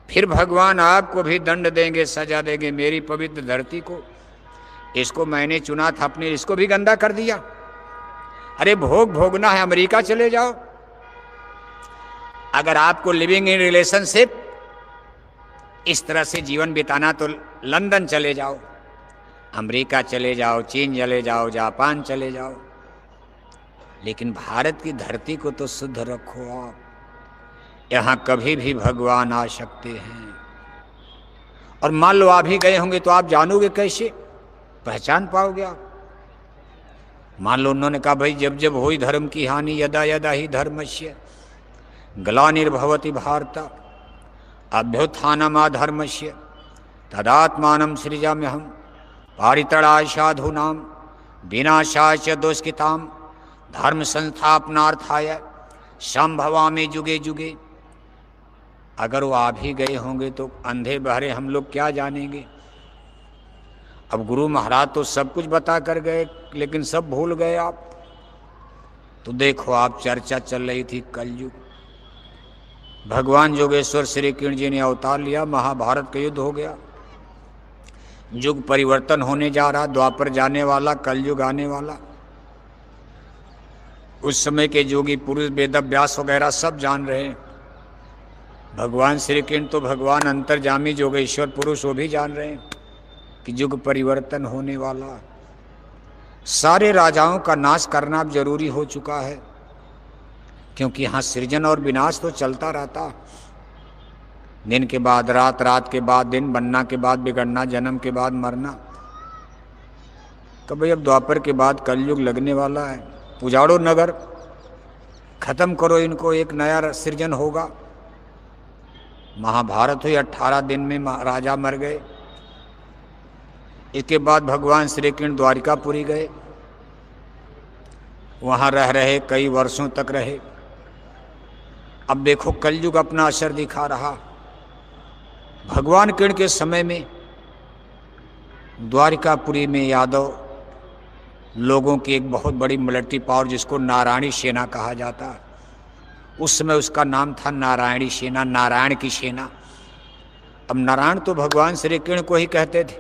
फिर भगवान आपको भी दंड देंगे, सजा देंगे। मेरी पवित्र धरती को, इसको मैंने चुना था अपने, इसको भी गंदा कर दिया। अरे भोग भोगना है, अमेरिका चले जाओ। अगर आपको लिविंग इन रिलेशनशिप इस तरह से जीवन बिताना तो लंदन चले जाओ, अमेरिका चले जाओ, चीन चले जाओ, जापान चले जाओ, लेकिन भारत की धरती को तो शुद्ध रखो आप। यहां कभी भी भगवान आ सकते हैं। और मान लो आप ही गए होंगे तो आप जानोगे कैसे, पहचान पाओगे आप? मान लो उन्होंने कहा भाई जब जब हुई धर्म की हानि, यदा यदा ही धर्मस्य ग्लानिर्भवति भारत अभ्युत्थानमाधर्मस्य तदात्मानं सृजाम्यहम् पारितराय साधूनां विनाशाय च दुष्कृतां धर्म संस्थापनार्थाय संभवामि जुगे जुगे। अगर वो आप ही गए होंगे तो अंधे बहरे हम लोग क्या जानेंगे? अब गुरु महाराज तो सब कुछ बता कर गए, लेकिन सब भूल गए आप। तो देखो आप, चर्चा चल रही थी कलयुग। भगवान योगेश्वर श्री कृष्ण जी ने अवतार लिया, महाभारत का युद्ध हो गया, युग परिवर्तन होने जा रहा, द्वापर जाने वाला, कलयुग आने वाला। उस समय के योगी पुरुष वेद व्यास वगैरह सब जान रहे हैं। भगवान श्री कृष्ण तो भगवान अंतर्जामी योगेश्वर पुरुष, वो भी जान रहे हैं कि युग परिवर्तन होने वाला। सारे राजाओं का नाश करना अब जरूरी हो चुका है, क्योंकि यहाँ सृजन और विनाश तो चलता रहता। दिन के बाद रात, रात के बाद दिन, बनना के बाद बिगड़ना, जन्म के बाद मरना। तो भाई अब द्वापर के बाद कलयुग लगने वाला है। उजाड़ो नगर, खत्म करो इनको, एक नया सृजन होगा। महाभारत हुई, 18 दिन में राजा मर गए। इसके बाद भगवान श्री कृष्ण द्वारिकापुरी गए, वहाँ रह रहे, कई वर्षों तक रहे। अब देखो कलयुग अपना असर दिखा रहा। भगवान कृष्ण के समय में द्वारिकापुरी में यादव लोगों की एक बहुत बड़ी मिलिट्री पावर, जिसको नारायणी सेना कहा जाता, उस समय उसका नाम था नारायणी सेना, नारायण की सेना। अब नारायण तो भगवान श्री कृष्ण को ही कहते थे,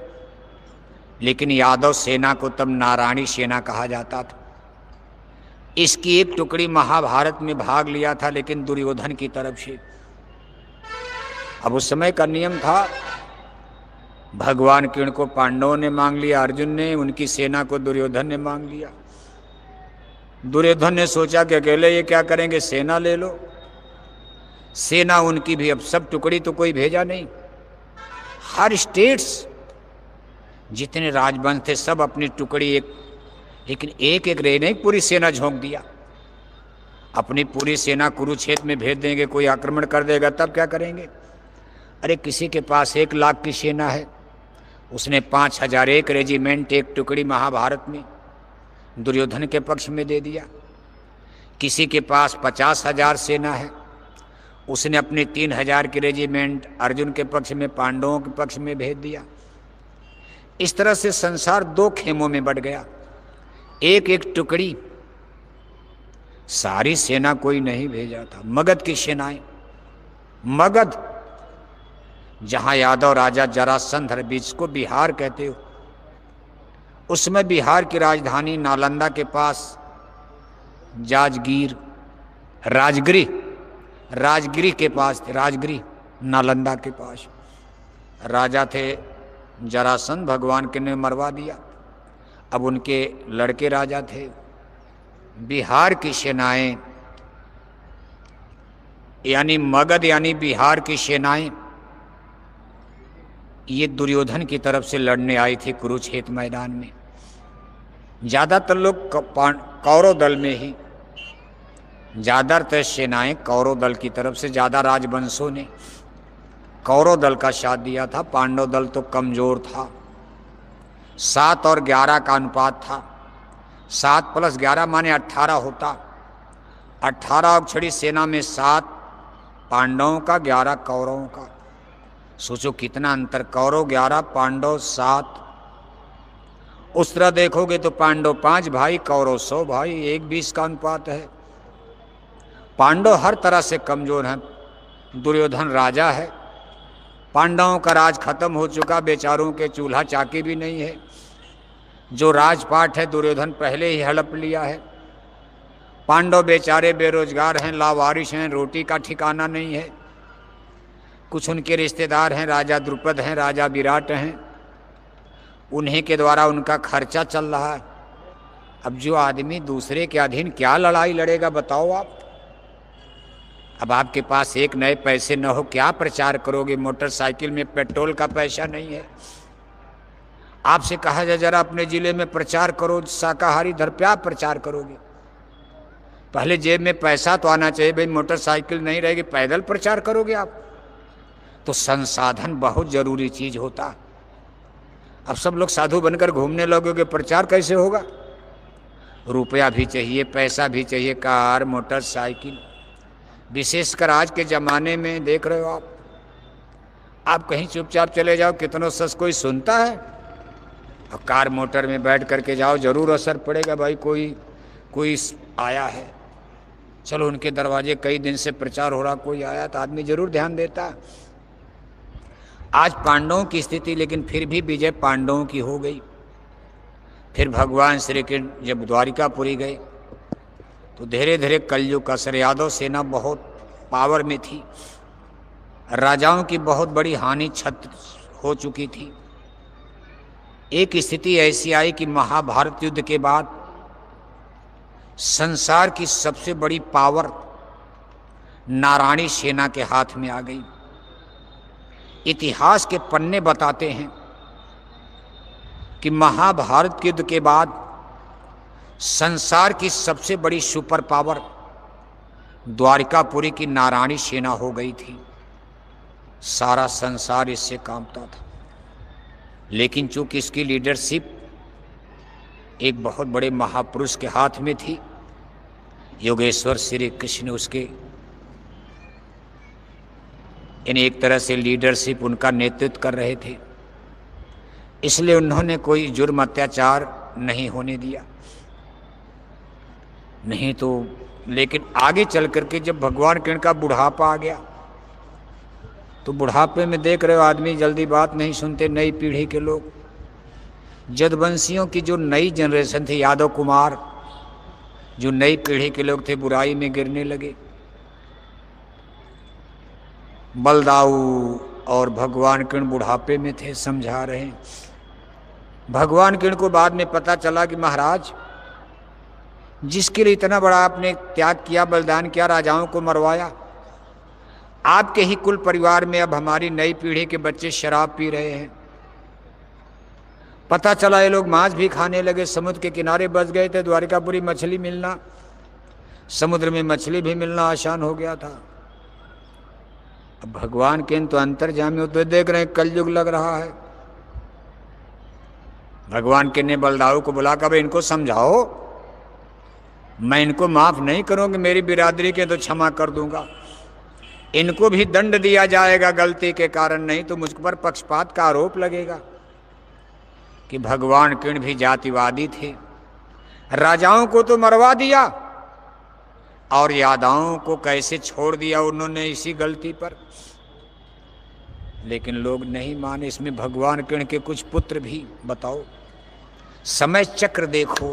लेकिन यादव सेना को तब नारायणी सेना कहा जाता था। इसकी एक टुकड़ी महाभारत में भाग लिया था, लेकिन दुर्योधन की तरफ से। अब उस समय का नियम था, भगवान कृष्ण को पांडवों ने मांग लिया, अर्जुन ने, उनकी सेना को दुर्योधन ने मांग लिया। दुर्योधन ने सोचा कि अकेले ये क्या करेंगे, सेना ले लो। सेना उनकी भी, अब सब टुकड़ी तो कोई भेजा नहीं। हर स्टेट्स जितने राजवंश थे सब अपनी टुकड़ी एक, लेकिन एक एक रह नहीं, पूरी सेना झोंक दिया। अपनी पूरी सेना कुरुक्षेत्र में भेज देंगे, कोई आक्रमण कर देगा तब क्या करेंगे? अरे किसी के पास 1 लाख की सेना है, उसने 5000 एक रेजिमेंट, एक टुकड़ी महाभारत में दुर्योधन के पक्ष में दे दिया। किसी के पास 50,000 सेना है, उसने अपने 3000 की रेजिमेंट अर्जुन के पक्ष में, पांडवों के पक्ष में भेज दिया। इस तरह से संसार 2 खेमों में बट गया। एक एक टुकड़ी, सारी सेना कोई नहीं भेजा था। मगध की सेनाएं, मगध जहां यादव राजा जरासंध, बीच को बिहार कहते हो, उसमें बिहार की राजधानी नालंदा के पास जाजगीर, राजगिरी के पास थे, राजगिरी नालंदा के पास राजा थे जरासंध, भगवान के ने मरवा दिया। अब उनके लड़के राजा थे। बिहार की सेनाएं, यानी मगध यानी बिहार की सेनाएं, ये दुर्योधन की तरफ से लड़ने आई थी कुरुक्षेत्र मैदान में। ज़्यादातर लोग कौरव दल में ही, ज़्यादातर सेनाएं कौरव दल की तरफ से, ज़्यादा राजवंशों ने कौरव दल का साथ दिया था। पांडव दल तो कमज़ोर था। 7 और 11 का अनुपात था। 7 + 11 माने 18 होता। 18 अक्षरी सेना में 7 पांडवों का, 11 कौरवों का। सोचो कितना अंतर, कौरव 11, पांडव 7। उस तरह देखोगे तो पांडव 5 भाई, कौरव 100 भाई, 1:20 का अनुपात है। पांडव हर तरह से कमजोर हैं। दुर्योधन राजा है, पांडवों का राज खत्म हो चुका, बेचारों के चूल्हा चाकी भी नहीं है। जो राजपाट है दुर्योधन पहले ही हड़प लिया है। पांडव बेचारे बेरोजगार हैं, लावारिश हैं, रोटी का ठिकाना नहीं है। कुछ उनके रिश्तेदार हैं, राजा द्रुपद हैं, राजा विराट हैं, उन्हीं के द्वारा उनका खर्चा चल रहा है। अब जो आदमी दूसरे के अधीन क्या लड़ाई लड़ेगा बताओ आप। अब आपके पास एक नए पैसे न हो, क्या प्रचार करोगे? मोटरसाइकिल में पेट्रोल का पैसा नहीं है। आपसे कहा जाए जरा अपने जिले में प्रचार करो शाकाहारी धर्म, क्या प्रचार करोगे? पहले जेब में पैसा तो आना चाहिए भाई। मोटरसाइकिल नहीं रहेगी, पैदल प्रचार करोगे आप? तो संसाधन बहुत जरूरी चीज होता। अब सब लोग साधु बनकर घूमने लगोगे, प्रचार कैसे होगा? रुपया भी चाहिए, पैसा भी चाहिए, कार मोटरसाइकिल। विशेषकर आज के ज़माने में देख रहे हो आप कहीं चुपचाप चले जाओ, कितनों सस कोई सुनता है। और कार मोटर में बैठ करके जाओ, जरूर असर पड़ेगा भाई, कोई आया है, चलो उनके दरवाजे कई दिन से प्रचार हो रहा, कोई आया तो आदमी जरूर ध्यान देता। आज पांडवों की स्थिति, लेकिन फिर भी विजय पांडवों की हो गई। फिर भगवान श्री कृष्ण जब द्वारिकापुरी गए तो धीरे धीरे कलयुग का असर, यादव सेना बहुत पावर में थी, राजाओं की बहुत बड़ी हानि छत हो चुकी थी। एक स्थिति ऐसी आई कि महाभारत युद्ध के बाद संसार की सबसे बड़ी पावर नारायणी सेना के हाथ में आ गई। इतिहास के पन्ने बताते हैं कि महाभारत युद्ध के बाद संसार की सबसे बड़ी सुपर पावर द्वारिकापुरी की नारायणी सेना हो गई थी। सारा संसार इससे कांपता था। लेकिन चूंकि इसकी लीडरशिप एक बहुत बड़े महापुरुष के हाथ में थी, योगेश्वर श्री कृष्ण उसके यानी एक तरह से लीडरशिप उनका नेतृत्व कर रहे थे, इसलिए उन्होंने कोई जुर्म अत्याचार नहीं होने दिया। नहीं तो लेकिन आगे चल करके जब भगवान कृष्ण का बुढ़ापा आ गया तो बुढ़ापे में देख रहे हो आदमी जल्दी बात नहीं सुनते। नई पीढ़ी के लोग, जदवंशियों की जो नई जनरेशन थी, यादव कुमार, जो नई पीढ़ी के लोग थे, बुराई में गिरने लगे। बलदाऊ और भगवान कृष्ण बुढ़ापे में थे, समझा रहे हैं। भगवान कृष्ण को बाद में पता चला कि महाराज, जिसके लिए इतना बड़ा आपने त्याग किया, बलिदान किया, राजाओं को मरवाया, आपके ही कुल परिवार में अब हमारी नई पीढ़ी के बच्चे शराब पी रहे हैं। पता चला ये लोग मांस भी खाने लगे। समुद्र के किनारे बस गए थे, द्वारिकापुरी मछली मिलना, समुद्र में मछली भी मिलना आसान हो गया था। अब भगवान के तो अंतर्जामी होते देख रहे हैं, कलयुग लग रहा है। भगवान के ने बलदाऊ को बुला कर इनको समझाओ, मैं इनको माफ नहीं करूंगी, मेरी बिरादरी के तो क्षमा कर दूंगा, इनको भी दंड दिया जाएगा गलती के कारण, नहीं तो मुझ पर पक्षपात का आरोप लगेगा। कि भगवान कृष्ण भी जातिवादी थे, राजाओं को तो मरवा दिया और यादवों को कैसे छोड़ दिया उन्होंने इसी गलती पर। लेकिन लोग नहीं माने। इसमें भगवान कृष्ण के कुछ पुत्र भी, बताओ, समय चक्र देखो,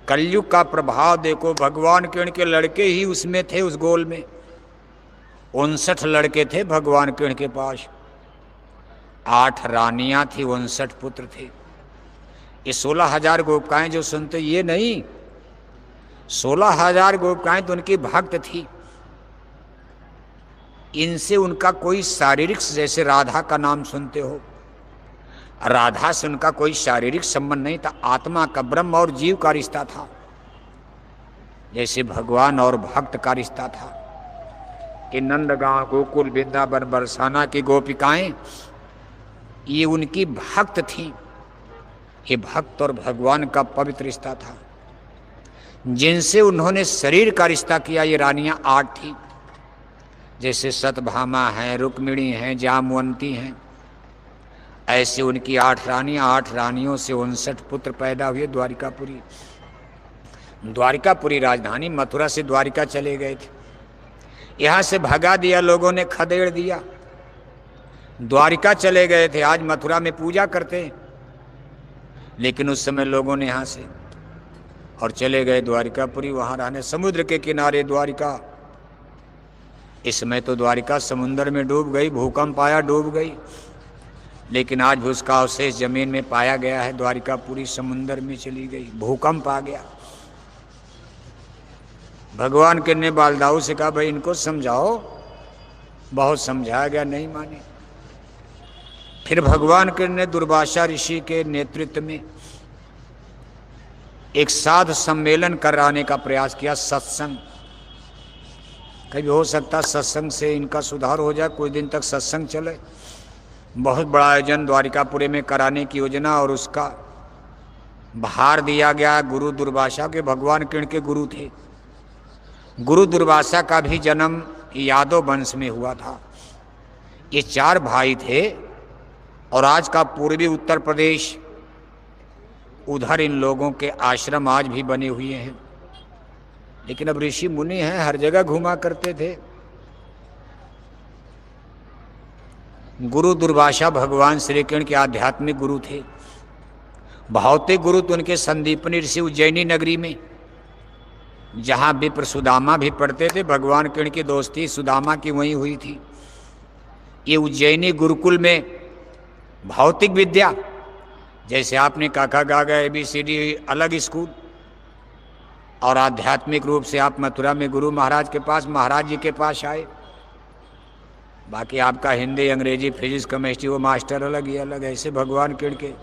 कलयुग का प्रभाव देखो। भगवान कृष्ण के लड़के ही उसमें थे, उस गोल में 59 लड़के थे भगवान कृष्ण के पास, 8 रानियां थी, 59 पुत्र थे। ये 16,000 गोपिकाएं जो सुनते, ये नहीं, 16,000 गोपिकाएं तो उनकी भक्त थी। इनसे उनका कोई शारीरिक, जैसे राधा का नाम सुनते हो, राधा से उनका कोई शारीरिक संबंध नहीं था, आत्मा का, ब्रह्म और जीव का रिश्ता था, जैसे भगवान और भक्त का रिश्ता था। कि नंदगांव, गोकुल, वृंदावन, बरसाना की गोपिकाएं ये उनकी भक्त थी। ये भक्त और भगवान का पवित्र रिश्ता था। जिनसे उन्होंने शरीर का रिश्ता किया, ये रानियां 8 थी, जैसे सतभामा हैं, रुक्मिणी हैं, जामवंती हैं, ऐसे उनकी 8 रानियां, 8 रानियों से 59 पुत्र पैदा हुए। द्वारिकापुरी, द्वारिकापुरी राजधानी, मथुरा से द्वारिका चले गए थे। यहाँ से भगा दिया लोगों ने, खदेड़ दिया। द्वारिका चले गए थे, आज मथुरा में पूजा करते हैं, लेकिन उस समय लोगों ने यहाँ से और चले गए द्वारिकापुरी, वहाँ रहने, समुद्र के किनारे द्वारिका। इस समय तो द्वारिका समुद्र में डूब गई, भूकंप आया डूब गई, लेकिन आज भी उसका अवशेष जमीन में पाया गया है। द्वारिकापुरी समुद्र में चली गई, भूकंप आ गया। भगवान के ने बालदाऊ से कहा भाई इनको समझाओ, बहुत समझाया गया, नहीं माने। फिर भगवान के ने दुर्वासा ऋषि के नेतृत्व में एक साधु सम्मेलन कराने का प्रयास किया, सत्संग। कभी हो सकता सत्संग से इनका सुधार हो जाए, कुछ दिन तक सत्संग चले। बहुत बड़ा आयोजन द्वारिकापुरी में कराने की योजना, और उसका भार दिया गया गुरु दुर्वासा के। भगवान किरण के गुरु थे। गुरु दुर्वासा का भी जन्म यादव वंश में हुआ था। ये 4 भाई थे, और आज का पूर्वी उत्तर प्रदेश, उधर इन लोगों के आश्रम आज भी बने हुए हैं। लेकिन अब ऋषि मुनि हैं, हर जगह घुमा करते थे। गुरु दुर्वासा भगवान श्री कृष्ण के आध्यात्मिक गुरु थे। भौतिक गुरु तो उनके संदीपनी ऋषि उज्जैनी नगरी में, जहाँ विप्र सुदामा भी पढ़ते थे। भगवान कृष्ण की दोस्ती सुदामा की वहीं हुई थी। ये उज्जैनी गुरुकुल में भौतिक विद्या, जैसे आपने काका गागा ABCD अलग स्कूल, और आध्यात्मिक रूप से आप मथुरा में गुरु महाराज के पास, महाराज जी के पास आए। बाकी आपका हिंदी, अंग्रेजी, फिजिक्स, केमिस्ट्री वो मास्टर अलग ही अलग। ऐसे भगवान किरण के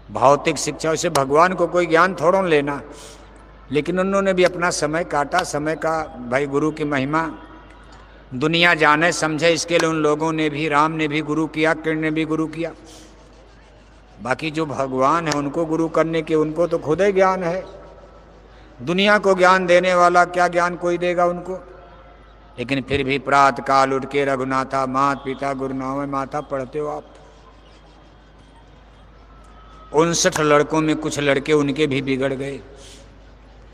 भौतिक शिक्षा, उसे भगवान को कोई ज्ञान थोड़ा लेना, लेकिन उन्होंने भी अपना समय काटा। समय का भाई गुरु की महिमा दुनिया जाने समझे, इसके लिए उन लोगों ने भी, राम ने भी गुरु किया, किरण ने भी गुरु किया। बाकी जो भगवान है उनको गुरु करने के, उनको तो खुद ही ज्ञान है। दुनिया को ज्ञान देने वाला क्या ज्ञान कोई देगा उनको। लेकिन फिर भी प्रातः काल उठ के रघुनाथा मात पिता गुरु नाम माता पढ़ते हो आप। 59 लड़कों में कुछ लड़के उनके भी बिगड़ गए।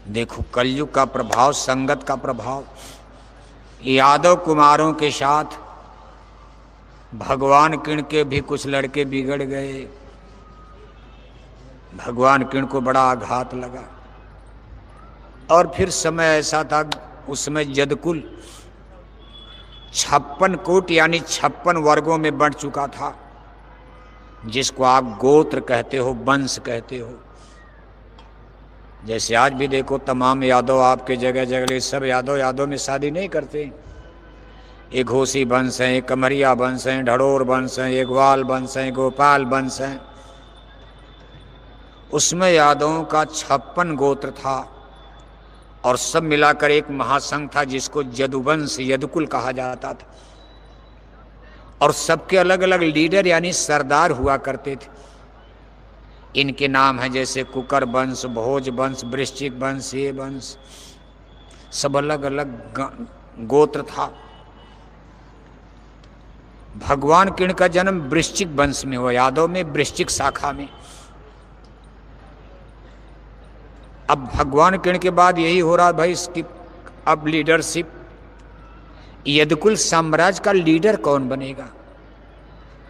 देखो कलयुग का प्रभाव, संगत का प्रभाव। यादव कुमारों के साथ भगवान किरण के भी कुछ लड़के बिगड़ गए। भगवान किरण को बड़ा आघात लगा। और फिर समय ऐसा था, उस समय यदुकुल 56 कोट यानी 56 वर्गों में बढ़ चुका था, जिसको आप गोत्र कहते हो, वंश कहते हो। जैसे आज भी देखो तमाम यादव आपके जगह जगह, सब यादव में शादी नहीं करते। एक घोसी वंश है, एक कमरिया वंश है, ढड़ोर वंश है, एक ग्वाल वंश है, गोपाल वंश है। उसमें यादवों का 56 गोत्र था, और सब मिलाकर एक महासंघ था जिसको यदुवंश, यदुकुल कहा जाता था। और सबके अलग अलग लीडर यानी सरदार हुआ करते थे। इनके नाम हैं जैसे कुकर वंश, भोज वंश, वृश्चिक वंश, ये वंश, सब अलग अलग गोत्र था। भगवान किरण का जन्म वृश्चिक वंश में हुआ, यादव में, वृश्चिक शाखा में। अब भगवान किरण के बाद यही हो रहा भाई, इसकी अब लीडरशिप, यदुकुल साम्राज्य का लीडर कौन बनेगा।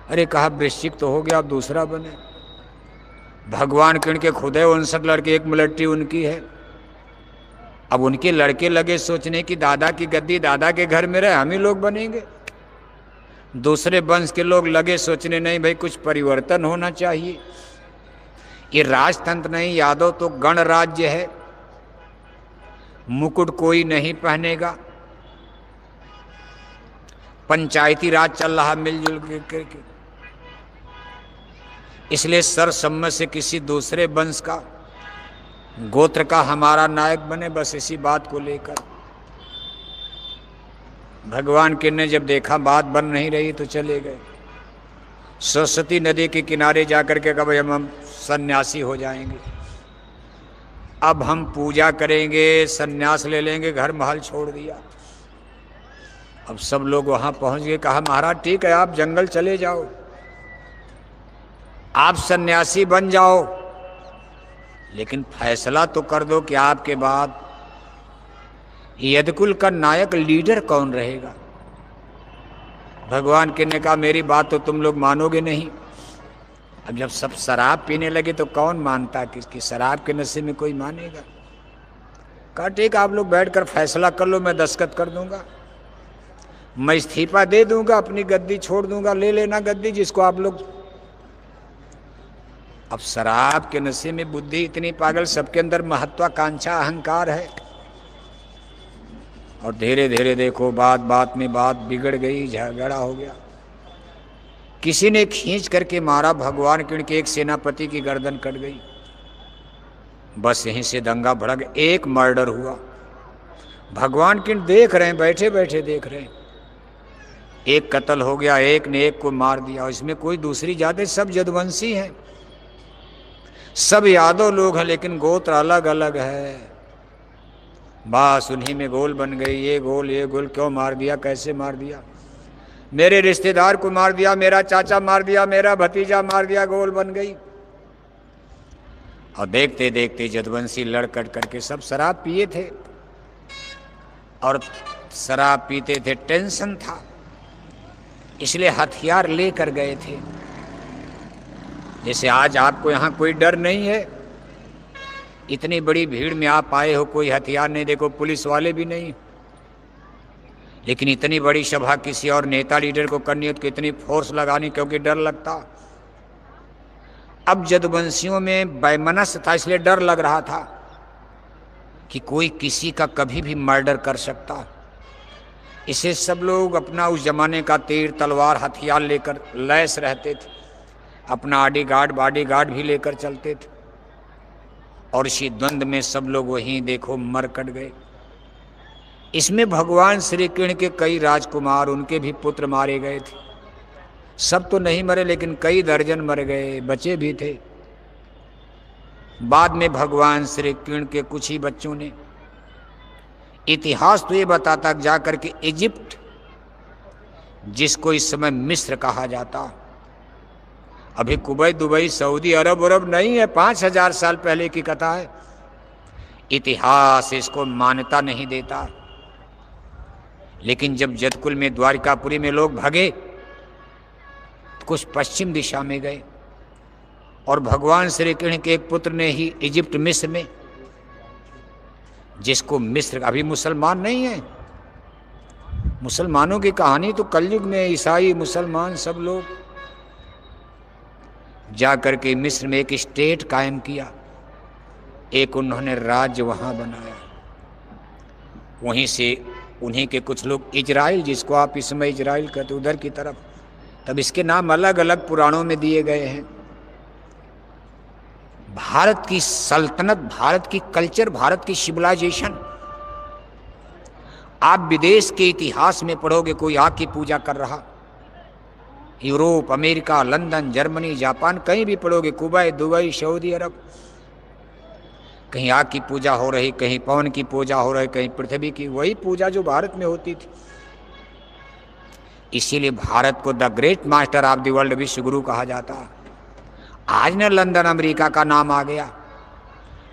अरे कहा वृश्चिक तो हो गया, अब दूसरा बने। भगवान किरण के खुद है 59 लड़के, एक मिलिट्री उनकी है। अब उनके लड़के लगे सोचने की दादा की गद्दी दादा के घर में रहे, हम ही लोग बनेंगे। दूसरे वंश के लोग लगे सोचने नहीं भाई कुछ परिवर्तन होना चाहिए। ये राजतंत्र नहीं, यादव तो गणराज्य है, मुकुट कोई नहीं पहनेगा, पंचायती राज चल रहा मिलजुल के। इसलिए सर्वसम्मत से किसी दूसरे वंश का, गोत्र का हमारा नायक बने, बस इसी बात को लेकर। भगवान किरण ने जब देखा बात बन नहीं रही तो चले गए। सरस्वती नदी के किनारे जाकर के कहा भाई हम सन्यासी हो जाएंगे, अब हम पूजा करेंगे, सन्यास ले लेंगे, घर महल छोड़ दिया। अब सब लोग वहां पहुंच गए। कहा महाराज ठीक है, आप जंगल चले जाओ, आप सन्यासी बन जाओ, लेकिन फैसला तो कर दो कि आपके बाद यदुकुल का नायक लीडर कौन रहेगा। भगवान के ने कहा मेरी बात तो तुम लोग मानोगे नहीं। अब जब सब शराब पीने लगे तो कौन मानता कि शराब के नशे में कोई मानेगा। कहा ठीक, आप लोग बैठकर फैसला कर लो, मैं दस्तखत कर दूंगा, मैं इस्तीफा दे दूंगा, अपनी गद्दी छोड़ दूंगा, ले लेना गद्दी जिसको आप लोग। अब शराब के नशे में बुद्धि इतनी पागल, सबके अंदर महत्वाकांक्षा अहंकार है, और धीरे धीरे देखो बात बात में बात बिगड़ गई, झगड़ा हो गया। किसी ने खींच करके मारा, भगवान किण के एक सेनापति की गर्दन कट गई। बस यहीं से दंगा भड़क, एक मर्डर हुआ। भगवान किण देख रहे हैं, बैठे बैठे देख रहे हैं, एक कत्ल हो गया, एक ने एक को मार दिया। इसमें कोई दूसरी जात है, सब यदुवंशी हैं, सब यादव लोग हैं, लेकिन गोत्र अलग अलग है। बस उन्हीं में गोल बन गई, ये गोल, क्यों मार दिया, कैसे मार दिया, मेरे रिश्तेदार को मार दिया, मेरा चाचा मार दिया, मेरा भतीजा मार दिया, गोल बन गई। और देखते देखते यदुवंशी लड़ कट करके सब शराब पिए थे, और शराब पीते थे, टेंशन था, इसलिए हथियार लेकर गए थे। जैसे आज आपको यहाँ कोई डर नहीं है, इतनी बड़ी भीड़ में आप आए हो, कोई हथियार नहीं, देखो पुलिस वाले भी नहीं, लेकिन इतनी बड़ी सभा किसी और नेता लीडर को करनी हो तो कितनी फोर्स लगानी, क्योंकि डर लगता। अब यदुवंशियों में वैमनस्य था, इसलिए डर लग रहा था कि कोई किसी का कभी भी मर्डर कर सकता। इसे सब लोग अपना उस जमाने का तीर तलवार हथियार लेकर लैस रहते थे, अपना बॉडीगार्ड भी लेकर चलते थे, और इसी द्वंद्व में सब लोग वहीं देखो मर कट गए। इसमें भगवान श्री कृष्ण के कई राजकुमार, उनके भी पुत्र मारे गए थे। सब तो नहीं मरे, लेकिन कई दर्जन मर गए, बचे भी थे। बाद में भगवान श्री कृष्ण के कुछ ही बच्चों ने, इतिहास तो ये बताता जाकर के इजिप्ट, जिसको इस समय मिस्र कहा जाता, अभी कुवैत दुबई सऊदी अरब नहीं है, 5000 साल पहले की कथा है। इतिहास इसको मान्यता नहीं देता, लेकिन जब जदकुल में द्वारिकापुरी में लोग भागे तो कुछ पश्चिम दिशा में गए, और भगवान श्री कृष्ण के एक पुत्र ने ही इजिप्ट मिस्र में, जिसको मिस्र अभी मुसलमान नहीं है, मुसलमानों की कहानी तो कलयुग में ईसाई मुसलमान सब लोग जाकर के मिस्र में एक स्टेट कायम किया, एक उन्होंने राज्य वहां बनाया। वहीं से उन्हीं के कुछ लोग इजराइल, जिसको आप इस समय इजराइल कहते, उधर की तरफ, तब इसके नाम अलग अलग पुराणों में दिए गए हैं। भारत की सल्तनत, भारत की कल्चर, भारत की सिविलाइजेशन, आप विदेश के इतिहास में पढ़ोगे कोई आग की पूजा कर रहा, Europe, America, London, Germany, Japan, कहीं भी पढ़ोगे, कुवैत, दुबई, सऊदी अरब, कहीं आग की पूजा हो रही, कहीं पवन की पूजा हो रही, कहीं पृथ्वी की, वही पूजा जो भारत में होती थी। इसीलिए भारत को the great master of the world, विश्व गुरु कहा जाता। आज न लंदन अमेरिका का नाम आ गया,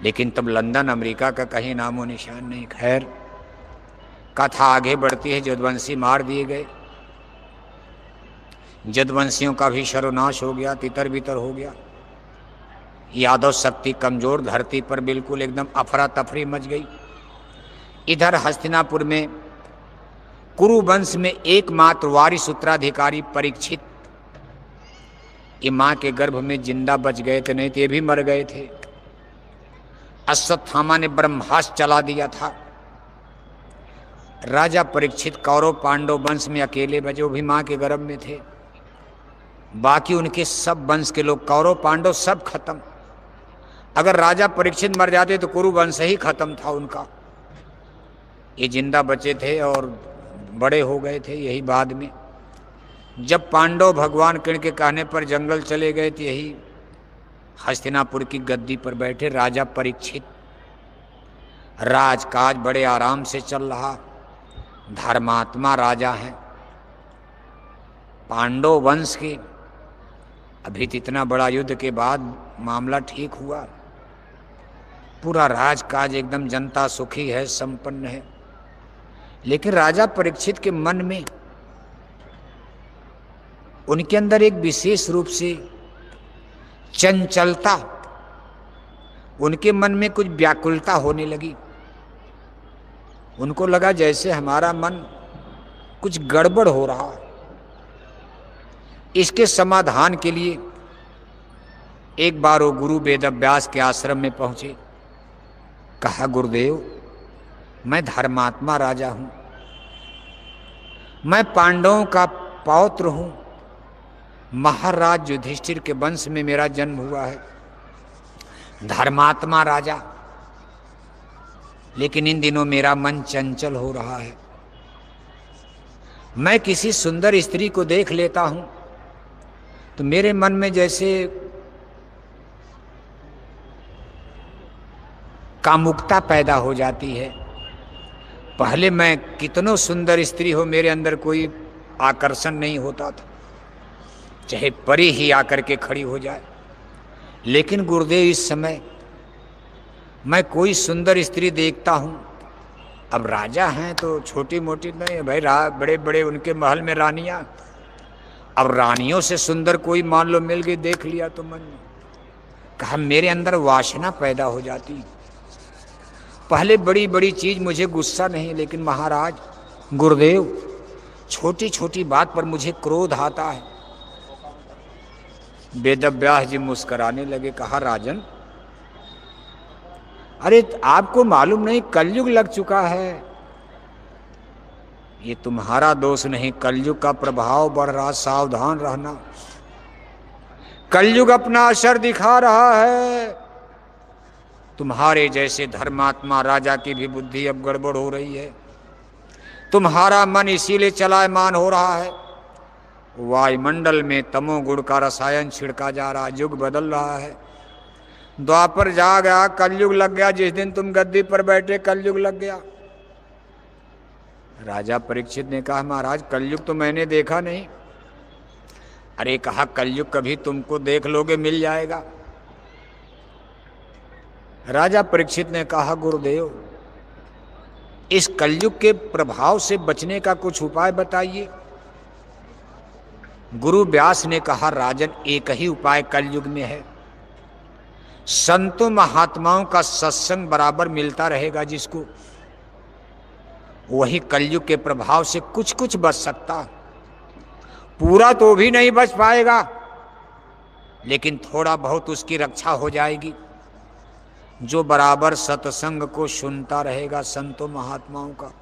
लेकिन तब लंदन अमेरिका का कहीं नामो निशान नहीं। खैर, कथा आगे बढ़ती है, यदुवंशी मार दिए गए, यदुवंशियों का भी सर्वनाश हो गया, तितर बितर हो गया। यादव शक्ति कमजोर, धरती पर बिल्कुल एकदम अफरा तफरी मच गई। इधर हस्तिनापुर में कुरु वंश में एकमात्र वारिस उत्तराधिकारी परीक्षित, ये मां के गर्भ में जिंदा बच गए थे, नहीं तो ये भी मर गए थे। अश्वत्थामा ने ब्रह्मास्त्र चला दिया था। राजा परीक्षित कौरव पांडव वंश में अकेले बचे, वो भी मां के गर्भ में थे। बाकी उनके सब वंश के लोग, कौरव पांडव सब खत्म। अगर राजा परीक्षित मर जाते तो कुरु वंश ही खत्म था उनका। ये जिंदा बचे थे और बड़े हो गए थे। यही बाद में जब पांडव भगवान कृष्ण के कहने पर जंगल चले गए थे, यही हस्तिनापुर की गद्दी पर बैठे राजा परीक्षित। राजकाज बड़े आराम से चल रहा, धर्मात्मा राजा हैं, पांडव वंश के। अभी तो इतना बड़ा युद्ध के बाद मामला ठीक हुआ, पूरा राजकाज एकदम, जनता सुखी है, संपन्न है। लेकिन राजा परीक्षित के मन में उनके अंदर एक विशेष रूप से चंचलता, उनके मन में कुछ व्याकुलता होने लगी। उनको लगा जैसे हमारा मन कुछ गड़बड़ हो रहा है। इसके समाधान के लिए एक बार वो गुरु वेदव्यास के आश्रम में पहुंचे। कहा, गुरुदेव, मैं धर्मात्मा राजा हूं, मैं पांडवों का पौत्र हूं, महाराज युधिष्ठिर के वंश में मेरा जन्म हुआ है, धर्मात्मा राजा, लेकिन इन दिनों मेरा मन चंचल हो रहा है। मैं किसी सुंदर स्त्री को देख लेता हूं तो मेरे मन में जैसे कामुकता पैदा हो जाती है। पहले मैं कितनों सुंदर स्त्री हो, मेरे अंदर कोई आकर्षण नहीं होता था, चाहे परी ही आकर के खड़ी हो जाए। लेकिन गुरुदेव, इस समय मैं कोई सुंदर स्त्री देखता हूं, अब राजा हैं तो छोटी मोटी नहीं है भाई, बड़े बड़े उनके महल में रानियां, अब रानियों से सुंदर कोई मान लो मिल गई, देख लिया तो मन में कहा मेरे अंदर वासना पैदा हो जाती। पहले बड़ी बड़ी चीज मुझे गुस्सा नहीं, लेकिन महाराज गुरुदेव, छोटी छोटी बात पर मुझे क्रोध आता है। वेदव्यास जी मुस्कुराने लगे। कहा, राजन, अरे आपको मालूम नहीं कलयुग लग चुका है। ये तुम्हारा दोष नहीं, कलयुग का प्रभाव बढ़ रहा, सावधान रहना। कलयुग अपना असर दिखा रहा है। तुम्हारे जैसे धर्मात्मा राजा की भी बुद्धि अब गड़बड़ हो रही है। तुम्हारा मन इसीलिए चलायमान हो रहा है। वायुमंडल में तमोगुण का रसायन छिड़का जा रहा, युग बदल रहा है। द्वापर जा गया, कलयुग लग गया। जिस दिन तुम गद्दी पर बैठे कलयुग लग गया। राजा परीक्षित ने कहा, महाराज कलयुग तो मैंने देखा नहीं। अरे कहा, कलयुग कभी तुमको देख लोगे, मिल जाएगा। राजा परीक्षित ने कहा, गुरुदेव, इस कलयुग के प्रभाव से बचने का कुछ उपाय बताइए। गुरु व्यास ने कहा, राजन, एक ही उपाय कलयुग में है। संतों महात्माओं का सत्संग बराबर मिलता रहेगा जिसको, वही कलयुग के प्रभाव से कुछ कुछ बच सकता। पूरा तो भी नहीं बच पाएगा, लेकिन थोड़ा बहुत उसकी रक्षा हो जाएगी। जो बराबर सत्संग को सुनता रहेगा संतों महात्माओं का,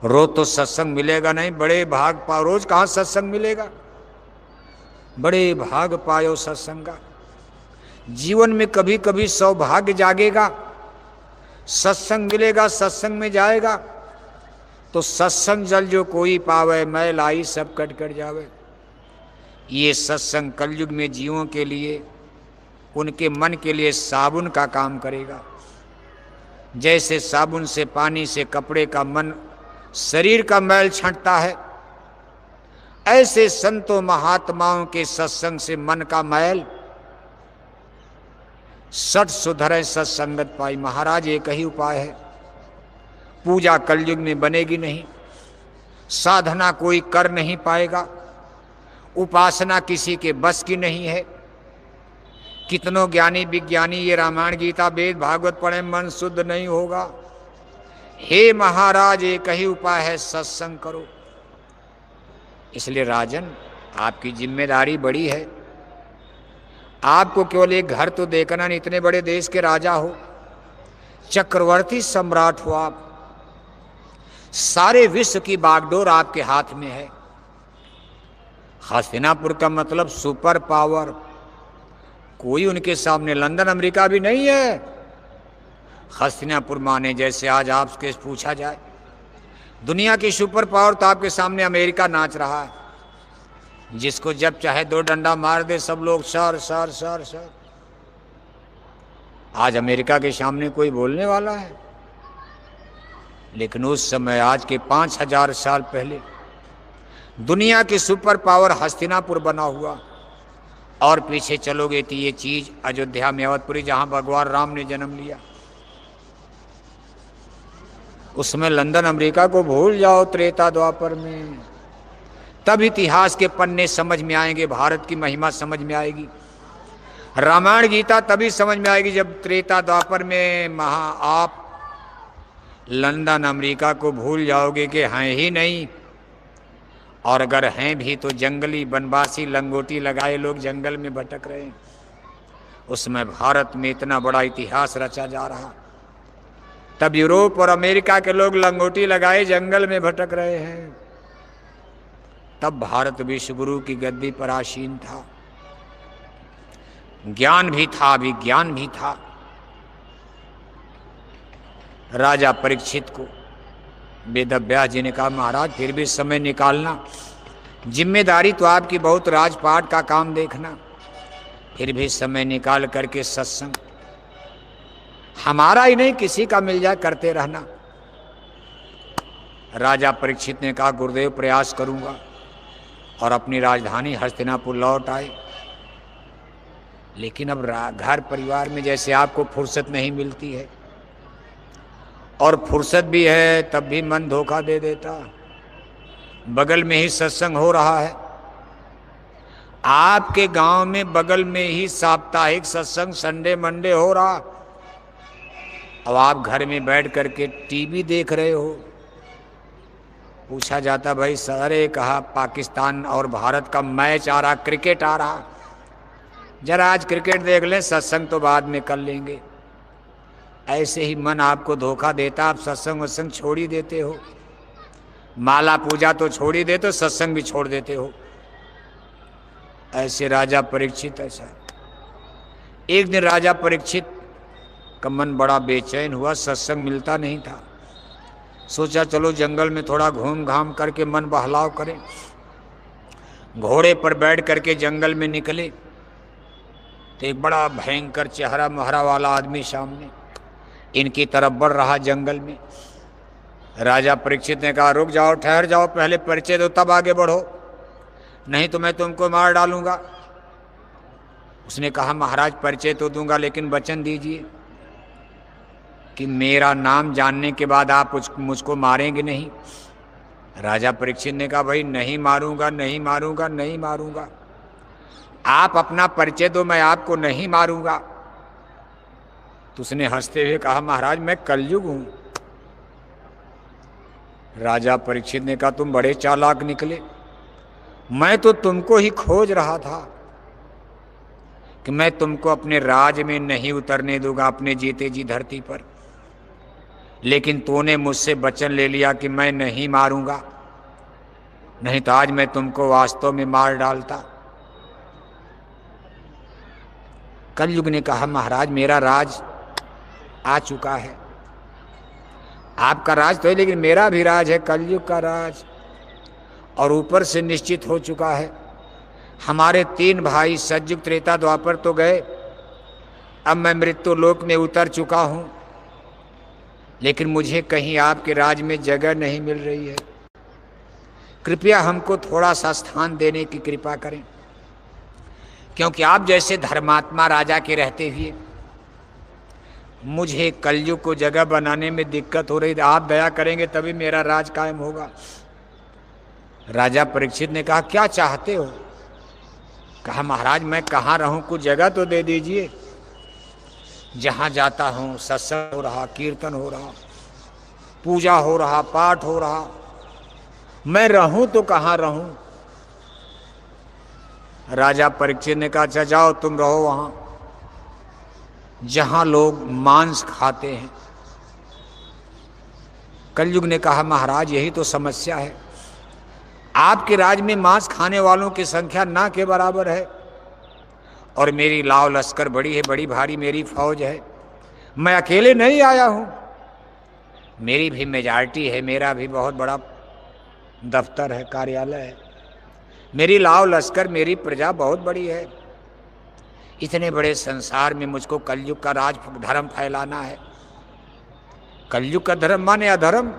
रोज तो सत्संग मिलेगा नहीं, बड़े भाग पाओ। रोज कहाँ सत्संग मिलेगा, बड़े भाग पायो सत्संग का। जीवन में कभी कभी सौभाग्य जागेगा, सत्संग मिलेगा, सत्संग में जाएगा तो सत्संग जल जो कोई पावे, मैल आई सब कट कट जावे। ये सत्संग कलयुग में जीवों के लिए, उनके मन के लिए साबुन का काम करेगा। जैसे साबुन से, पानी से कपड़े का मन शरीर का मैल छंटता है, ऐसे संतों महात्माओं के सत्संग से मन का मैल सठ सुधरे, सत्संगत पाई। महाराज, एक ही उपाय है। पूजा कलयुग में बनेगी नहीं, साधना कोई कर नहीं पाएगा, उपासना किसी के बस की नहीं है। कितनों ज्ञानी विज्ञानी ये रामायण गीता वेद भागवत पढ़े, मन शुद्ध नहीं होगा। हे महाराज, एक ही उपाय है, सत्संग करो। इसलिए राजन, आपकी जिम्मेदारी बड़ी है। आपको केवल एक घर तो देखना नहीं, इतने बड़े देश के राजा हो, चक्रवर्ती सम्राट हो आप, सारे विश्व की बागडोर आपके हाथ में है। हस्तिनापुर का मतलब सुपर पावर, कोई उनके सामने लंदन अमेरिका भी नहीं है। हस्तिनापुर माने जैसे आज आपसे पूछा जाए दुनिया की सुपर पावर, तो आपके सामने अमेरिका नाच रहा है। जिसको जब चाहे दो डंडा मार दे, सब लोग सर सर सर सर। आज अमेरिका के सामने कोई बोलने वाला है? लेकिन उस समय, आज के 5000 साल पहले, दुनिया की सुपर पावर हस्तिनापुर बना हुआ। और पीछे चलोगे तो ये चीज अयोध्या में अवधपुरी, जहां भगवान राम ने जन्म लिया। उसमें लंदन अमेरिका को भूल जाओ, त्रेता द्वापर में तब इतिहास के पन्ने समझ में आएंगे, भारत की महिमा समझ में आएगी। रामायण गीता तभी समझ में आएगी जब त्रेता द्वापर में आप लंदन अमेरिका को भूल जाओगे कि हैं ही नहीं, और अगर हैं भी तो जंगली बनवासी लंगोटी लगाए लोग जंगल में भटक रहे हैं। उसमें भारत में इतना बड़ा इतिहास रचा जा रहा, तब यूरोप और अमेरिका के लोग लंगोटी लगाए जंगल में भटक रहे हैं। तब भारत विश्वगुरु की गद्दी पर आसीन था। ज्ञान भी था, विज्ञान भी था। राजा परीक्षित को वेदव्यास जी ने कहा, महाराज फिर भी समय निकालना, जिम्मेदारी तो आपकी बहुत, राजपाट का काम देखना, फिर भी समय निकाल करके सत्संग हमारा ही नहीं किसी का मिल जाए करते रहना। राजा परीक्षित ने कहा, गुरुदेव प्रयास करूंगा, और अपनी राजधानी हस्तिनापुर लौट आए। लेकिन अब घर परिवार में जैसे आपको फुर्सत नहीं मिलती है, और फुर्सत भी है तब भी मन धोखा दे देता। बगल में ही सत्संग हो रहा है, आपके गांव में बगल में ही साप्ताहिक सत्संग संडे मंडे हो रहा, अब आप घर में बैठ करके टीवी देख रहे हो। पूछा जाता, भाई सारे कहा पाकिस्तान और भारत का मैच आ रहा, क्रिकेट आ रहा, जरा आज क्रिकेट देख लें, सत्संग तो बाद में कर लेंगे। ऐसे ही मन आपको धोखा देता, आप सत्संग वत्संग छोड़ ही देते हो, माला पूजा तो छोड़ ही देते हो, सत्संग भी छोड़ देते हो। ऐसे राजा परीक्षित ऐसा। एक दिन राजा परीक्षित का मन बड़ा बेचैन हुआ, सत्संग मिलता नहीं था। सोचा चलो जंगल में थोड़ा घूम घाम करके मन बहलाव करें। घोड़े पर बैठ करके जंगल में निकले तो एक बड़ा भयंकर चेहरा मोहरा वाला आदमी सामने इनकी तरफ बढ़ रहा जंगल में। राजा परीक्षित ने कहा, रुक जाओ, ठहर जाओ, पहले परिचय दो तब आगे बढ़ो, नहीं तो मैं तुमको मार डालूंगा। उसने कहा, महाराज परिचय तो दूंगा, लेकिन वचन दीजिए कि मेरा नाम जानने के बाद आप मुझको मारेंगे नहीं। राजा परीक्षित ने कहा, भाई नहीं मारूंगा, नहीं मारूंगा, नहीं मारूंगा, आप अपना परिचय दो, मैं आपको नहीं मारूंगा। तो उसने हंसते हुए कहा, महाराज मैं कलयुग हूं। राजा परीक्षित ने कहा, तुम बड़े चालाक निकले, मैं तो तुमको ही खोज रहा था कि मैं तुमको अपने राज में नहीं उतरने दूंगा, अपने जीते जी धरती पर, लेकिन तूने मुझसे वचन ले लिया कि मैं नहीं मारूंगा, नहीं तो आज मैं तुमको वास्तव में मार डालता। कलयुग ने कहा, महाराज मेरा राज आ चुका है, आपका राज तो है लेकिन मेरा भी राज है, कलयुग का राज, और ऊपर से निश्चित हो चुका है। हमारे 3 भाई सतयुग त्रेता द्वापर तो गए, अब मैं मृत्यु लोक में उतर चुका हूं, लेकिन मुझे कहीं आपके राज में जगह नहीं मिल रही है। कृपया हमको थोड़ा सा स्थान देने की कृपा करें, क्योंकि आप जैसे धर्मात्मा राजा के रहते हुए मुझे कलयुग को जगह बनाने में दिक्कत हो रही है, आप दया करेंगे तभी मेरा राज कायम होगा। राजा परीक्षित ने कहा, क्या चाहते हो? कहा, महाराज मैं कहाँ रहूं, कुछ जगह तो दे दीजिए। जहां जाता हूं सत्संग हो रहा, कीर्तन हो रहा, पूजा हो रहा, पाठ हो रहा, मैं रहूं तो कहाँ रहूं? राजा परीक्षित ने कहा, अच्छा जाओ तुम रहो वहां जहां लोग मांस खाते हैं। कलयुग ने कहा, महाराज यही तो समस्या है, आपके राज में मांस खाने वालों की संख्या ना के बराबर है, और मेरी लाव लश्कर बड़ी है, बड़ी भारी मेरी फौज है, मैं अकेले नहीं आया हूं, मेरी भी मेजॉरिटी है, मेरा भी बहुत बड़ा दफ्तर है, कार्यालय है, मेरी लाव लश्कर, मेरी प्रजा बहुत बड़ी है। इतने बड़े संसार में मुझको कलयुग का राज धर्म फैलाना है। कलयुग का धर्म माने अधर्म,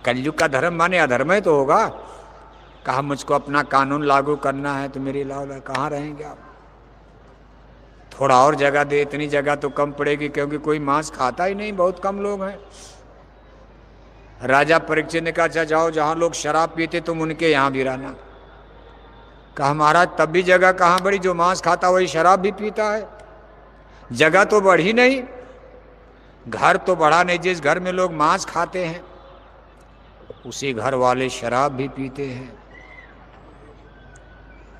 कलयुग का धर्म माने अधर्म ही तो होगा। कहा, मुझको अपना कानून लागू करना है, तो मेरी लाव कहाँ रहेंगे आप? थोड़ा और जगह दे, इतनी जगह तो कम पड़ेगी, क्योंकि कोई मांस खाता ही नहीं, बहुत कम लोग हैं। राजा परीक्षित ने कहा अच्छा जाओ, जहां लोग शराब पीते तुम उनके यहां भी रहना। कहा महाराज तब भी जगह कहां बढ़ी, जो मांस खाता वही शराब भी पीता है, जगह तो बढ़ी नहीं, घर तो बढ़ा नहीं। जिस घर में लोग मांस खाते हैं उसी घर वाले शराब भी पीते हैं।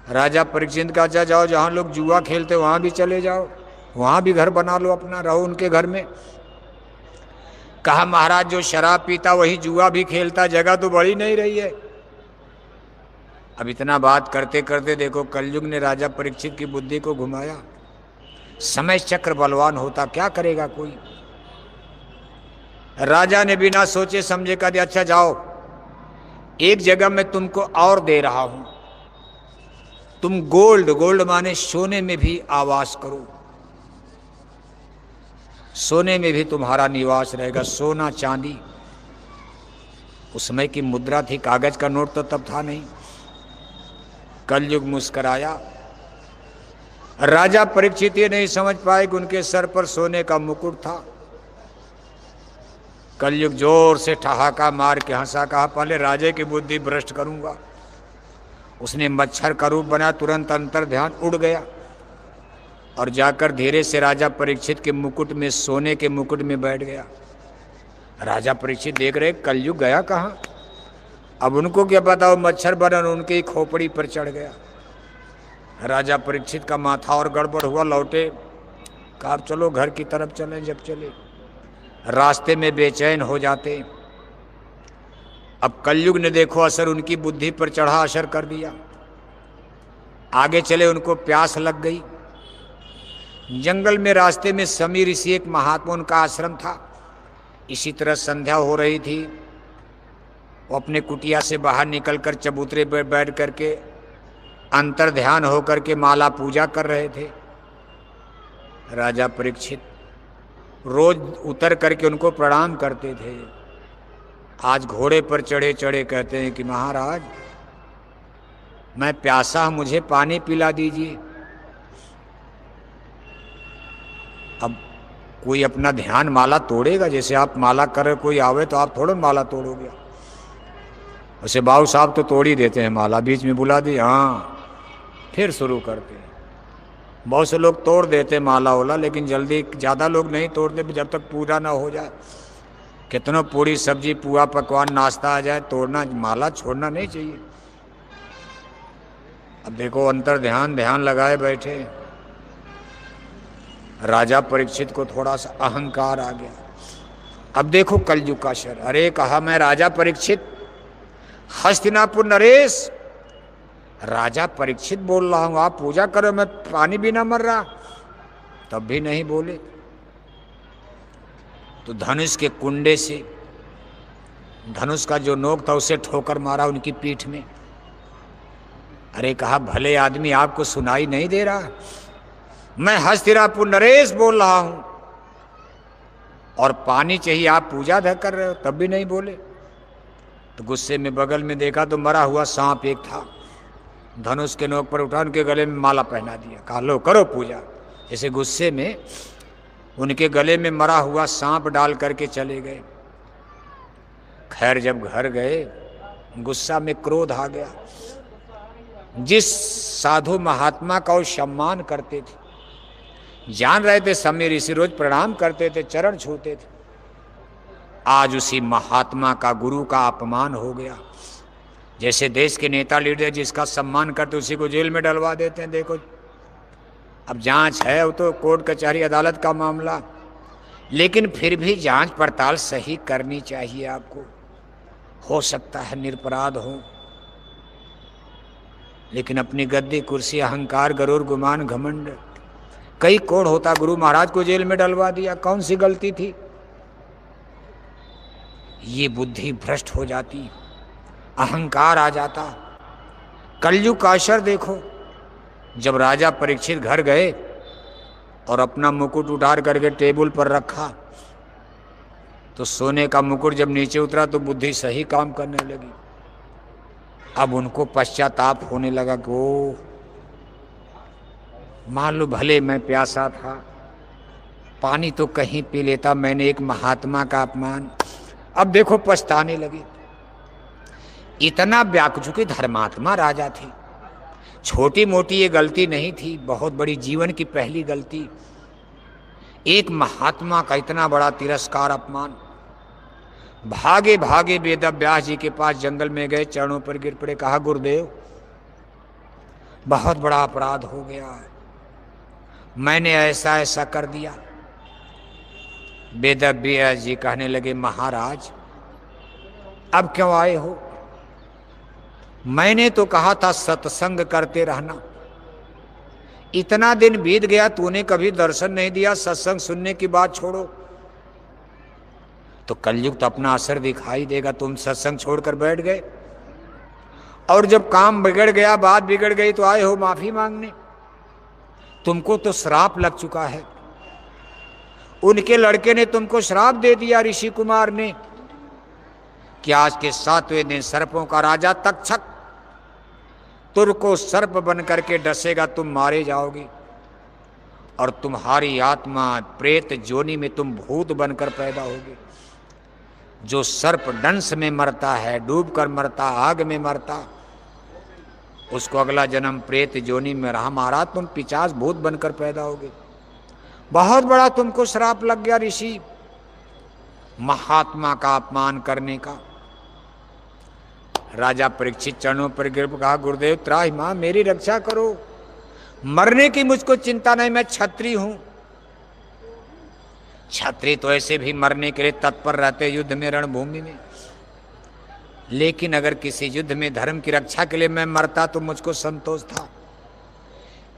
राजा परीक्षित का अच्छा जाओ, जहां लोग जुआ खेलते वहां भी चले जाओ, वहां भी घर बना लो अपना, रहो उनके घर में। कहा महाराज जो शराब पीता वही जुआ भी खेलता, जगह तो बढ़ी नहीं रही है। अब इतना बात करते करते देखो कलयुग ने राजा परीक्षित की बुद्धि को घुमाया। समय चक्र बलवान होता, क्या करेगा कोई। राजा ने बिना सोचे समझे कहा दिया अच्छा जाओ, एक जगह मैं तुमको और दे रहा हूं, तुम गोल्ड, गोल्ड माने सोने में भी आवास करो, सोने में भी तुम्हारा निवास रहेगा, सोना चांदी। उस समय की मुद्रा थी, कागज का नोट तो तब था नहीं। कलयुग मुस्कराया। राजा परीक्षित ये नहीं समझ पाए कि उनके सर पर सोने का मुकुट था। कलयुग जोर से ठहाका मार के हंसा, कहा पहले राजे की बुद्धि भ्रष्ट करूंगा। उसने मच्छर का रूप बनाया, तुरंत अंतर ध्यान उड़ गया और जाकर धीरे से राजा परीक्षित के मुकुट में, सोने के मुकुट में बैठ गया। राजा परीक्षित देख रहे कलयुग गया कहाँ। अब उनको क्या पता वो मच्छर बना उनके ही खोपड़ी पर चढ़ गया। राजा परीक्षित का माथा और गड़बड़ हुआ, लौटे, कहा चलो घर की तरफ चलें। जब चले रास्ते में बेचैन हो जाते। अब कलयुग ने देखो असर उनकी बुद्धि पर चढ़ा, असर कर दिया। आगे चले, उनको प्यास लग गई। जंगल में रास्ते में समी ऋषि एक महात्मा, उनका आश्रम था। इसी तरह संध्या हो रही थी, वो अपने कुटिया से बाहर निकलकर चबूतरे पर बैठ करके अंतर ध्यान होकर के माला पूजा कर रहे थे। राजा परीक्षित रोज उतर करके उनको प्रणाम करते थे। आज घोड़े पर चढ़े चढ़े कहते हैं कि महाराज मैं प्यासा, मुझे पानी पिला दीजिए। अब कोई अपना ध्यान माला तोड़ेगा? जैसे आप माला कर रहे, कोई आवे तो आप थोड़ा माला तोड़ोगे। वैसे बाबू साहब तो तोड़ ही देते हैं माला, बीच में बुला दी, हाँ फिर शुरू करते हैं। बहुत से लोग तोड़ देते माला वाला, लेकिन जल्दी ज़्यादा लोग नहीं तोड़ते जब तक पूरा ना हो जाए। कितना पूरी सब्जी, पुआ, पकवान, नाश्ता आ जाए, तोड़ना, माला छोड़ना नहीं चाहिए। अब देखो अंतर ध्यान, ध्यान लगाए बैठे। राजा परीक्षित को थोड़ा सा अहंकार आ गया। अब देखो कलयुग का शर। अरे कहा मैं राजा परीक्षित, हस्तिनापुर नरेश, राजा परीक्षित बोल रहा हूं, आप पूजा करो, मैं पानी भी ना मर रहा। तब भी नहीं बोले। तो धनुष के कुंडे से, धनुष का जो नोक था उसे ठोकर मारा उनकी पीठ में। अरे कहा भले आदमी, आपको सुनाई नहीं दे रहा? मैं हस्तिनापुर नरेश बोल रहा हूं और पानी चाहिए, आप पूजा कर रहे हो, तब भी नहीं बोले। तो गुस्से में बगल में देखा तो मरा हुआ सांप एक था। धनुष के नोक पर उठा, उनके गले में माला पहना दिया, कहा लो करो पूजा। जैसे गुस्से में उनके गले में मरा हुआ सांप डाल करके चले गए। खैर जब घर गए, गुस्सा में क्रोध आ गया। जिस साधु महात्मा का वो सम्मान करते थे, जान रहे थे समी ऋषि रोज प्रणाम करते थे, चरण छूते थे, आज उसी महात्मा का, गुरु का अपमान हो गया। जैसे देश के नेता लीडर जिसका सम्मान करते उसी को जेल में डलवा देते हैं। देखो अब जांच है, वो तो कोर्ट कचहरी अदालत का मामला, लेकिन फिर भी जांच पड़ताल सही करनी चाहिए आपको। हो सकता है निरपराध हो, लेकिन अपनी गद्दी, कुर्सी, अहंकार, गरूर, गुमान, घमंड, कई कोण होता। गुरु महाराज को जेल में डलवा दिया, कौन सी गलती थी? ये बुद्धि भ्रष्ट हो जाती, अहंकार आ जाता। कलयुग का असर देखो। जब राजा परीक्षित घर गए और अपना मुकुट उतार करके टेबल पर रखा, तो सोने का मुकुट जब नीचे उतरा तो बुद्धि सही काम करने लगी। अब उनको पश्चाताप होने लगा कि ओ, मान लो भले मैं प्यासा था, पानी तो कहीं पी लेता, मैंने एक महात्मा का अपमान, अब देखो पछताने लगे। इतना व्याकुचुके धर्मात्मा राजा थे, छोटी मोटी ये गलती नहीं थी, बहुत बड़ी जीवन की पहली गलती। एक महात्मा का इतना बड़ा तिरस्कार, अपमान। भागे भागे वेदव्यास जी के पास जंगल में गए, चरणों पर गिर पड़े, कहा गुरुदेव बहुत बड़ा अपराध हो गया है, मैंने ऐसा ऐसा कर दिया। वेदव्यास जी कहने लगे महाराज अब क्यों आए हो? मैंने तो कहा था सत्संग करते रहना, इतना दिन बीत गया तूने कभी दर्शन नहीं दिया, सत्संग सुनने की बात छोड़ो। तो कलयुग तो अपना असर दिखाई देगा, तुम सत्संग छोड़कर बैठ गए और जब काम बिगड़ गया, बात बिगड़ गई तो आए हो माफी मांगने। तुमको तो श्राप लग चुका है, उनके लड़के ने तुमको श्राप दे दिया, ऋषि कुमार ने, कि आज के 7वें दिन सर्पों का राजा तक्षक तुर को सर्प बन करके डसेगा, तुम मारे जाओगे और तुम्हारी आत्मा प्रेत जोनी में तुम भूत बनकर पैदा होगे। जो सर्प डंस में मरता है, डूब कर मरता, आग में मरता, उसको अगला जन्म प्रेत जोनी में रहा, महाराज तुम पिशाच भूत बनकर पैदा होगे। बहुत बड़ा तुमको श्राप लग गया ऋषि, महात्मा का अपमान करने का। राजा परीक्षित चरणों पर गिर कहा गुरुदेव त्राहि मां मेरी रक्षा करो, मरने की मुझको चिंता नहीं, मैं क्षत्रिय हूं। क्षत्रिय तो ऐसे भी मरने के लिए तत्पर रहते युद्ध में, रणभूमि में, लेकिन अगर किसी युद्ध में धर्म की रक्षा के लिए मैं मरता तो मुझको संतोष था।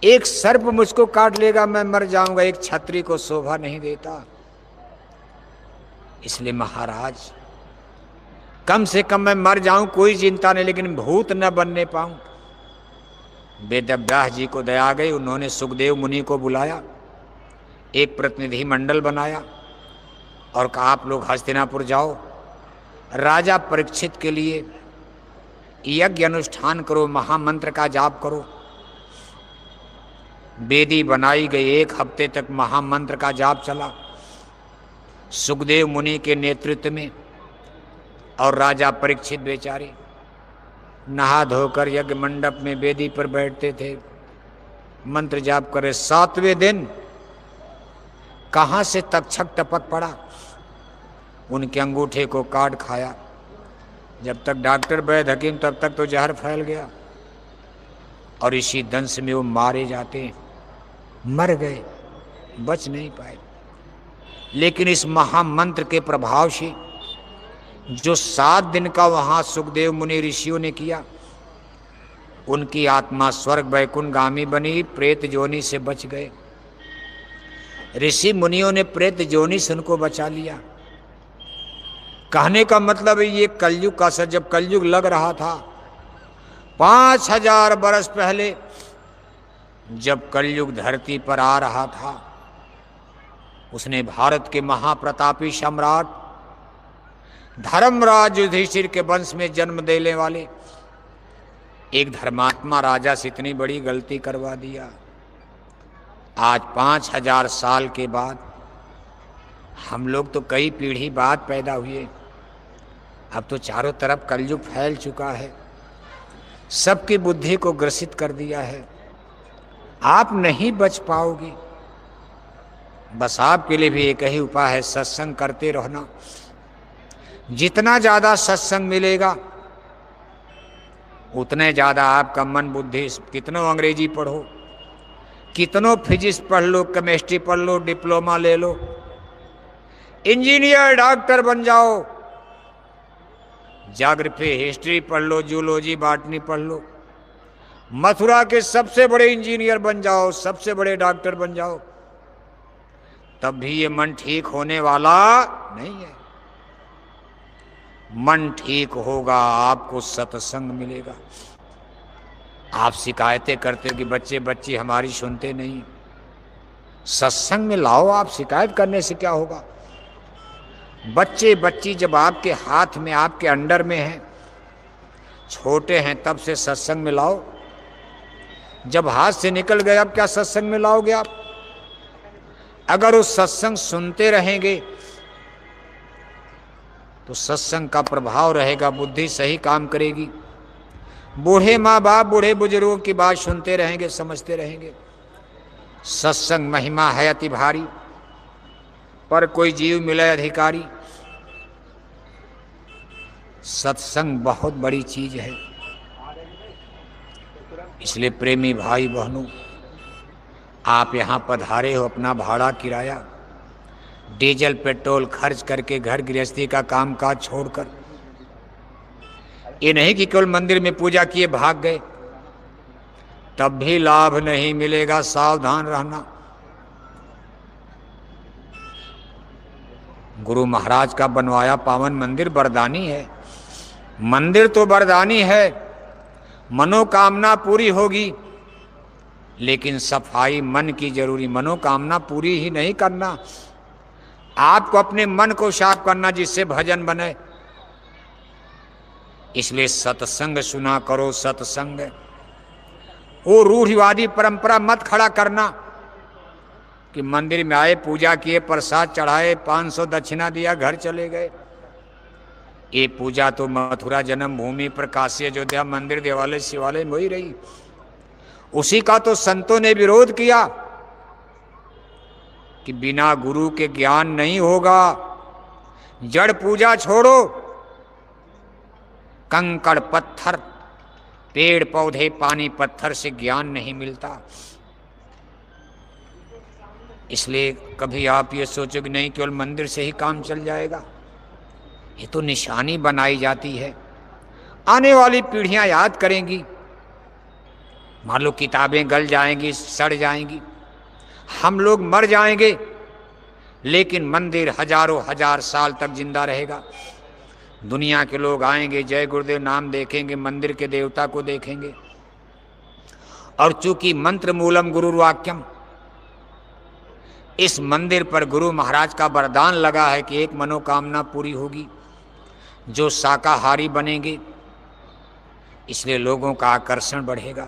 एक सर्प मुझको काट लेगा मैं मर जाऊंगा, एक क्षत्रिय को शोभा नहीं देता। इसलिए महाराज कम से कम मैं मर जाऊं कोई चिंता नहीं, लेकिन भूत न बनने पाऊं। वेदव्यास जी को दया गई, उन्होंने सुखदेव मुनि को बुलाया, एक प्रतिनिधि मंडल बनाया और कहा आप लोग हस्तिनापुर जाओ, राजा परीक्षित के लिए यज्ञ अनुष्ठान करो, महामंत्र का जाप करो। वेदी बनाई गई, 1 हफ्ते तक महामंत्र का जाप चला सुखदेव मुनि के नेतृत्व में। और राजा परीक्षित बेचारे नहा धोकर यज्ञ मंडप में वेदी पर बैठते थे, मंत्र जाप करे। 7वें दिन कहां से तक्षक टपक पड़ा, उनके अंगूठे को काट खाया। जब तक डॉक्टर वैद्य हकीम तब तक तो जहर फैल गया और इसी दंश में वो मारे जाते, मर गए, बच नहीं पाए। लेकिन इस महामंत्र के प्रभाव से जो 7 दिन का वहां सुखदेव मुनि ऋषियों ने किया, उनकी आत्मा स्वर्ग वैकुंठ गामी बनी, प्रेत जोनी से बच गए। ऋषि मुनियों ने प्रेत जोनी से उनको बचा लिया। कहने का मतलब है ये कलयुग का असर, जब कलयुग लग रहा था 5000 बरस पहले, जब कलयुग धरती पर आ रहा था, उसने भारत के महाप्रतापी सम्राट धर्मराज युधिष्ठिर के वंश में जन्म देने वाले एक धर्मात्मा राजा से इतनी बड़ी गलती करवा दिया। आज 5000 साल के बाद हम लोग तो कई पीढ़ी बाद पैदा हुए, अब तो चारों तरफ कलयुग फैल चुका है, सबकी बुद्धि को ग्रसित कर दिया है। आप नहीं बच पाओगे। बस आपके लिए भी एक ही उपाय है, सत्संग करते रहना। जितना ज्यादा सत्संग मिलेगा उतने ज्यादा आपका मन बुद्धि, कितनों अंग्रेजी पढ़ो, कितनों फिजिक्स पढ़ लो, केमिस्ट्री पढ़ लो, डिप्लोमा ले लो, इंजीनियर डॉक्टर बन जाओ, ज्योग्राफी हिस्ट्री पढ़ लो, जूलॉजी बॉटनी पढ़ लो, मथुरा के सबसे बड़े इंजीनियर बन जाओ, सबसे बड़े डॉक्टर बन जाओ, तब भी ये मन ठीक होने वाला नहीं है। मन ठीक होगा, आपको सत्संग मिलेगा। आप शिकायतें करते हो कि बच्चे बच्ची हमारी सुनते नहीं, सत्संग में लाओ। आप शिकायत करने से क्या होगा? बच्चे बच्ची जब आपके हाथ में, आपके अंडर में हैं, छोटे हैं, तब से सत्संग में लाओ। जब हाथ से निकल गए अब क्या सत्संग में लाओगे आप? अगर वो सत्संग सुनते रहेंगे तो सत्संग का प्रभाव रहेगा, बुद्धि सही काम करेगी। बूढ़े माँ बाप, बूढ़े बुजुर्गों की बात सुनते रहेंगे, समझते रहेंगे। सत्संग महिमा है अति भारी, पर कोई जीव मिले अधिकारी। सत्संग बहुत बड़ी चीज है। इसलिए प्रेमी भाई बहनों, आप यहाँ पधारे हो, अपना भाड़ा किराया, डीजल पेट्रोल खर्च करके घर गृहस्थी का काम काज छोड़कर, ये नहीं कि केवल मंदिर में पूजा किए भाग गए, तब भी लाभ नहीं मिलेगा, सावधान रहना। गुरु महाराज का बनवाया पावन मंदिर वरदानी है। मंदिर तो वरदानी है, मनोकामना पूरी होगी, लेकिन सफाई मन की जरूरी। मनोकामना पूरी ही नहीं करना, आपको अपने मन को साफ करना जिससे भजन बने। इसलिए सत्संग सुना करो। सत्संग वो रूढ़िवादी परंपरा मत खड़ा करना कि मंदिर में आए, पूजा किए, प्रसाद चढ़ाए, 500 दक्षिणा दिया, घर चले गए। ये पूजा तो मथुरा जन्मभूमि पर काशी अयोध्या मंदिर देवालय शिवालय में ही रही। उसी का तो संतों ने विरोध किया कि बिना गुरु के ज्ञान नहीं होगा। जड़ पूजा छोड़ो, कंकड़ पत्थर, पेड़ पौधे, पानी पत्थर से ज्ञान नहीं मिलता। इसलिए कभी आप ये सोचो कि नहीं केवल मंदिर से ही काम चल जाएगा। ये तो निशानी बनाई जाती है, आने वाली पीढ़ियां याद करेंगी। मान लो किताबें गल जाएंगी, सड़ जाएंगी, हम लोग मर जाएंगे, लेकिन मंदिर हजारों हजार साल तक जिंदा रहेगा। दुनिया के लोग आएंगे, जय गुरुदेव नाम देखेंगे, मंदिर के देवता को देखेंगे। और चूंकि मंत्र मूलम गुरुर्वाक्यम, इस मंदिर पर गुरु महाराज का वरदान लगा है कि एक मनोकामना पूरी होगी, जो शाकाहारी बनेंगे, इसलिए लोगों का आकर्षण बढ़ेगा।